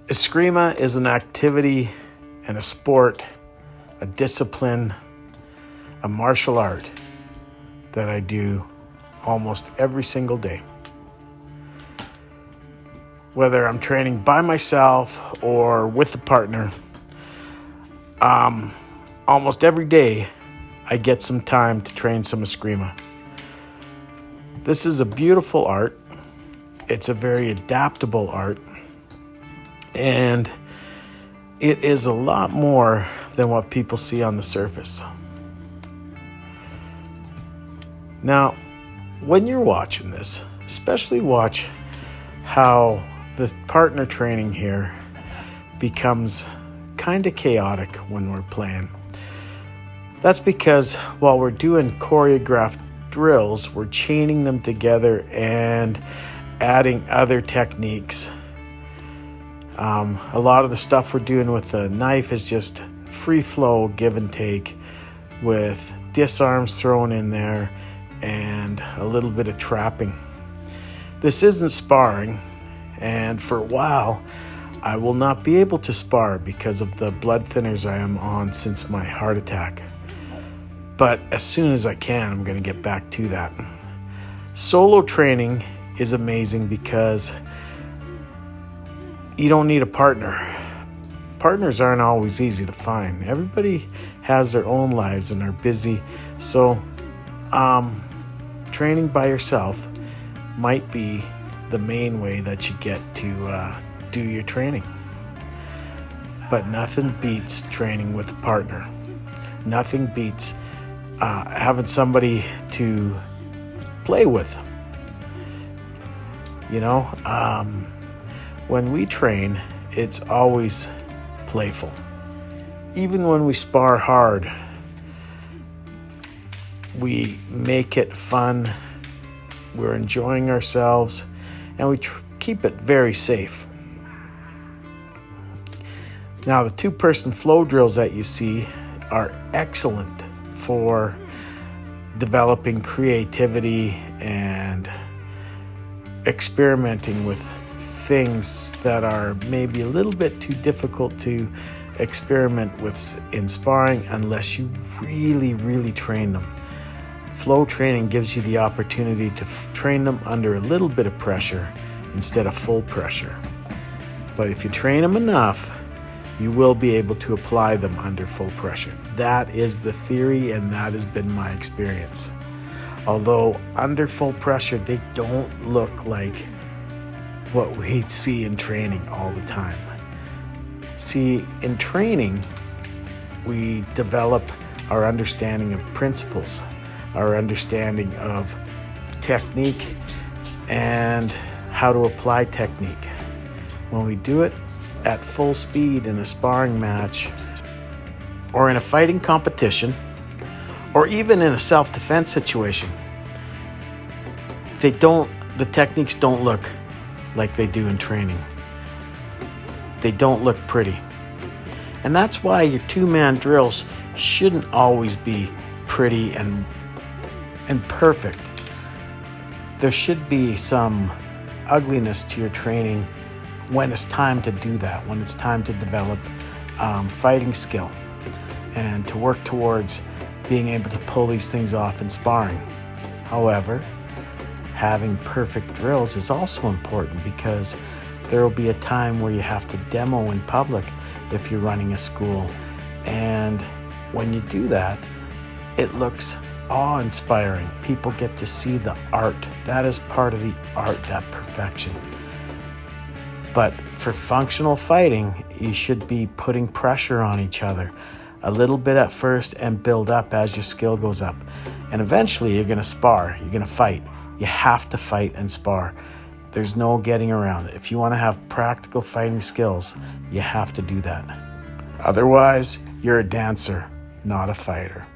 Eskrima is an activity and a sport, a discipline, a martial art that I do almost every single day. Whether I'm training by myself or with a partner, almost every day I get some time to train some Eskrima. This is a beautiful art. It's a very adaptable art. And it is a lot more than what people see on the surface. Now, when you're watching this, especially watch how the partner training here becomes kind of chaotic when we're playing. That's because while we're doing choreographed drills, we're chaining them together and adding other techniques. A lot of the stuff we're doing with the knife is just free flow, give and take, with disarms thrown in there and a little bit of trapping. This isn't sparring, and for a while I will not be able to spar because of the blood thinners I am on since my heart attack. But as soon as I can, I'm going to get back to that. Solo training is amazing because you don't need a partner. Partners aren't always easy to find. Everybody has their own lives and are busy. So training by yourself might be the main way that you get to do your training. But nothing beats training with a partner. Nothing beats having somebody to play with. You know, when we train, it's always playful. Even when we spar hard, we make it fun, we're enjoying ourselves, and we keep it very safe. Now, the two-person flow drills that you see are excellent for developing creativity and experimenting with things that are maybe a little bit too difficult to experiment with in sparring unless you really train them. Flow training gives you the opportunity to train them under a little bit of pressure instead of full pressure. But if you train them enough, you will be able to apply them under full pressure. That is the theory, and that has been my experience. Although under full pressure, they don't look like what we see in training all the time. See, in training, we develop our understanding of principles, our understanding of technique, and how to apply technique. When we do it at full speed in a sparring match, or in a fighting competition, or even in a self-defense situation, the techniques don't look like they do in training. They don't look pretty. And that's why your two-man drills shouldn't always be pretty and perfect. There should be some ugliness to your training when it's time to do that, when it's time to develop fighting skill and to work towards being able to pull these things off in sparring. However, having perfect drills is also important because there will be a time where you have to demo in public if you're running a school. And when you do that, it looks awe-inspiring. People get to see the art. That is part of the art, that perfection. But for functional fighting, you should be putting pressure on each other a little bit at first and build up as your skill goes up. And eventually you're going to spar, you're going to fight. You have to fight and spar. There's no getting around it. If you want to have practical fighting skills, you have to do that. Otherwise, you're a dancer, not a fighter.